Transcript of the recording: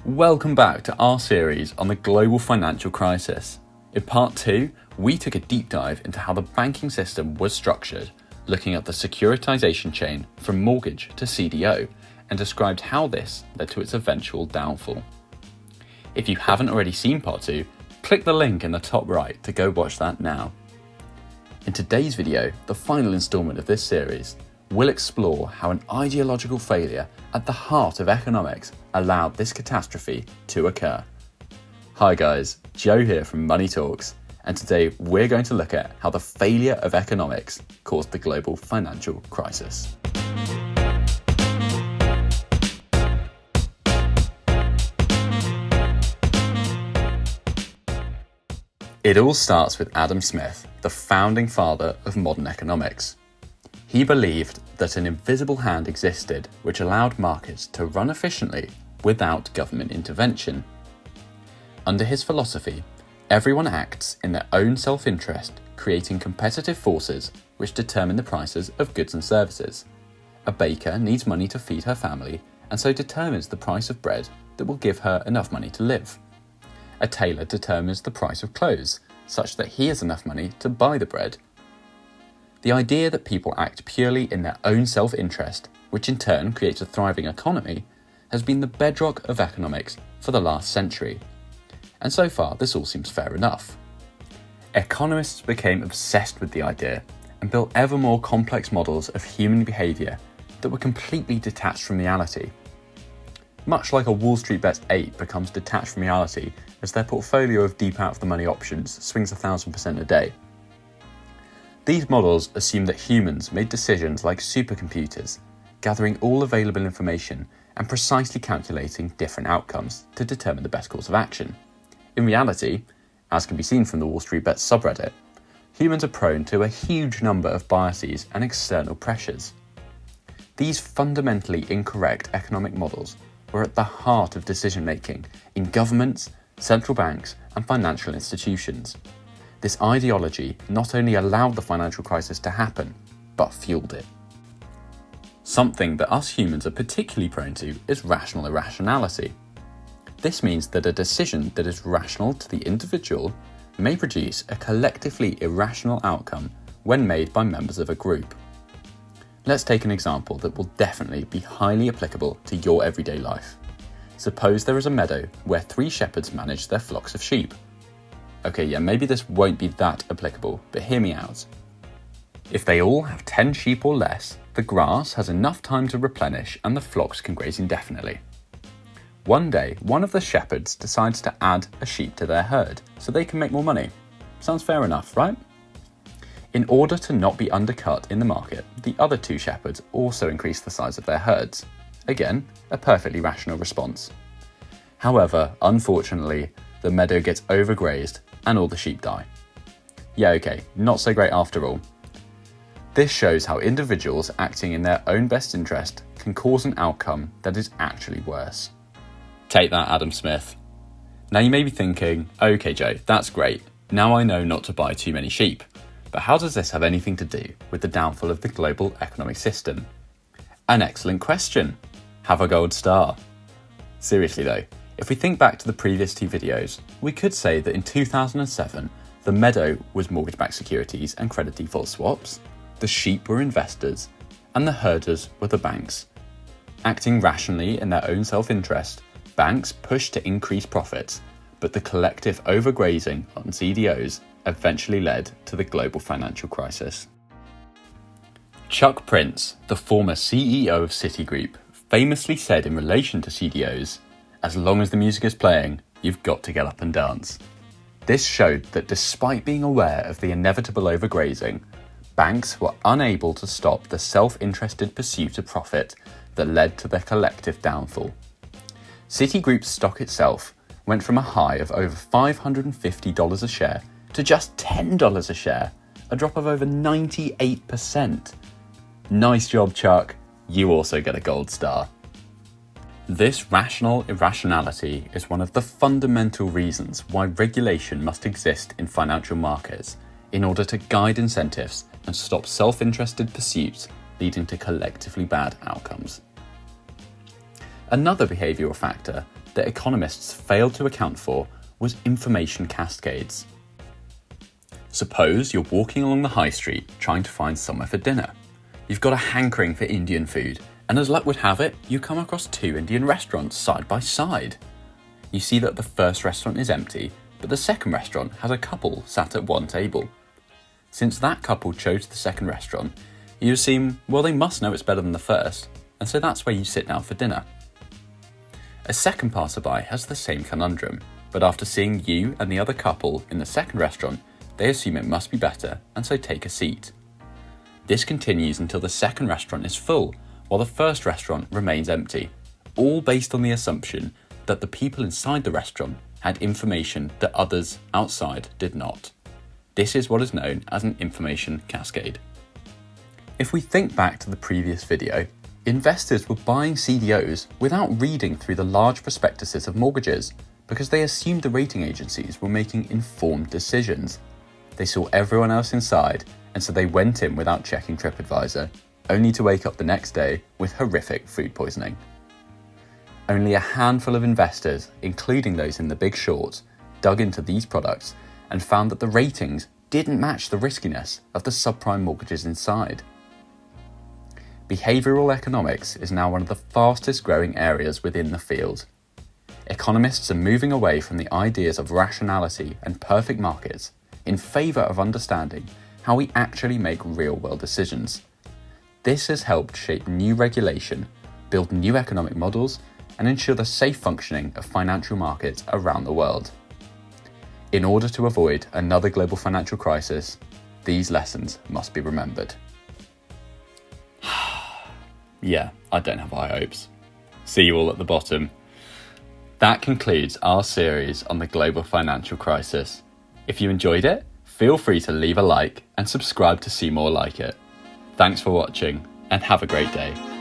Welcome back to our series on the global financial crisis. In part 2, we took a deep dive into how the banking system was structured, looking at the securitization chain from mortgage to CDO, and described how this led to its eventual downfall. If you haven't already seen part 2, click the link in the top right to go watch that now. In today's video, the final installment of this series, we'll explore how an ideological failure at the heart of economics allowed this catastrophe to occur. Hi guys, Joe here from Money Talks, and today we're going to look at how the failure of economics caused the global financial crisis. It all starts with Adam Smith, the founding father of modern economics. He believed that an invisible hand existed which allowed markets to run efficiently without government intervention. Under his philosophy, everyone acts in their own self-interest, creating competitive forces which determine the prices of goods and services. A baker needs money to feed her family and so determines the price of bread that will give her enough money to live. A tailor determines the price of clothes such that he has enough money to buy the bread. The idea that people act purely in their own self-interest, which in turn creates a thriving economy, has been the bedrock of economics for the last century. And so far, this all seems fair enough. Economists became obsessed with the idea and built ever more complex models of human behaviour that were completely detached from reality. Much like a Wall Street bet ape becomes detached from reality as their portfolio of deep out-of-the-money options swings 1,000% a day. These models assume that humans made decisions like supercomputers, gathering all available information and precisely calculating different outcomes to determine the best course of action. In reality, as can be seen from the Wall Street Bets subreddit, humans are prone to a huge number of biases and external pressures. These fundamentally incorrect economic models were at the heart of decision-making in governments, central banks, and financial institutions. This ideology not only allowed the financial crisis to happen, but fueled it. Something that us humans are particularly prone to is rational irrationality. This means that a decision that is rational to the individual may produce a collectively irrational outcome when made by members of a group. Let's take an example that will definitely be highly applicable to your everyday life. Suppose there is a meadow where 3 shepherds manage their flocks of sheep. Okay, yeah, maybe this won't be that applicable, but hear me out. If they all have 10 sheep or less, the grass has enough time to replenish and the flocks can graze indefinitely. One day, one of the shepherds decides to add a sheep to their herd so they can make more money. Sounds fair enough, right? In order to not be undercut in the market, the other 2 shepherds also increase the size of their herds. Again, a perfectly rational response. However, unfortunately, the meadow gets overgrazed and all the sheep die. Yeah, okay, not so great after all. This shows how individuals acting in their own best interest can cause an outcome that is actually worse. Take that, Adam Smith. Now you may be thinking, okay Joe, that's great. Now I know not to buy too many sheep. But how does this have anything to do with the downfall of the global economic system? An excellent question. Have a gold star. Seriously though, if we think back to the previous 2 videos, we could say that in 2007, the meadow was mortgage-backed securities and credit default swaps, the sheep were investors, and the herders were the banks. Acting rationally in their own self-interest, banks pushed to increase profits, but the collective overgrazing on CDOs eventually led to the global financial crisis. Chuck Prince, the former CEO of Citigroup, famously said in relation to CDOs, "As long as the music is playing, you've got to get up and dance." This showed that despite being aware of the inevitable overgrazing, banks were unable to stop the self-interested pursuit of profit that led to their collective downfall. Citigroup's stock itself went from a high of over $550 a share to just $10 a share, a drop of over 98%. Nice job, Chuck. You also get a gold star. This rational irrationality is one of the fundamental reasons why regulation must exist in financial markets in order to guide incentives and stop self-interested pursuits leading to collectively bad outcomes. Another behavioural factor that economists failed to account for was information cascades. Suppose you're walking along the high street trying to find somewhere for dinner. You've got a hankering for Indian food, and as luck would have it, you come across two Indian restaurants side by side. You see that the first restaurant is empty, but the second restaurant has a couple sat at one table. Since that couple chose the second restaurant, you assume, well, they must know it's better than the first, and so that's where you sit down for dinner. A second passerby has the same conundrum, but after seeing you and the other couple in the second restaurant, they assume it must be better, and so take a seat. This continues until the second restaurant is full, while the first restaurant remains empty, all based on the assumption that the people inside the restaurant had information that others outside did not. This is what is known as an information cascade. If we think back to the previous video, investors were buying CDOs without reading through the large prospectuses of mortgages because they assumed the rating agencies were making informed decisions. They saw everyone else inside, and so they went in without checking TripAdvisor, only to wake up the next day with horrific food poisoning. Only a handful of investors, including those in the Big Short, dug into these products and found that the ratings didn't match the riskiness of the subprime mortgages inside. Behavioural economics is now one of the fastest growing areas within the field. Economists are moving away from the ideas of rationality and perfect markets in favour of understanding how we actually make real-world decisions. This has helped shape new regulation, build new economic models, and ensure the safe functioning of financial markets around the world. In order to avoid another global financial crisis, these lessons must be remembered. Yeah, I don't have high hopes. See you all at the bottom. That concludes our series on the global financial crisis. If you enjoyed it, feel free to leave a like and subscribe to see more like it. Thanks for watching, and have a great day.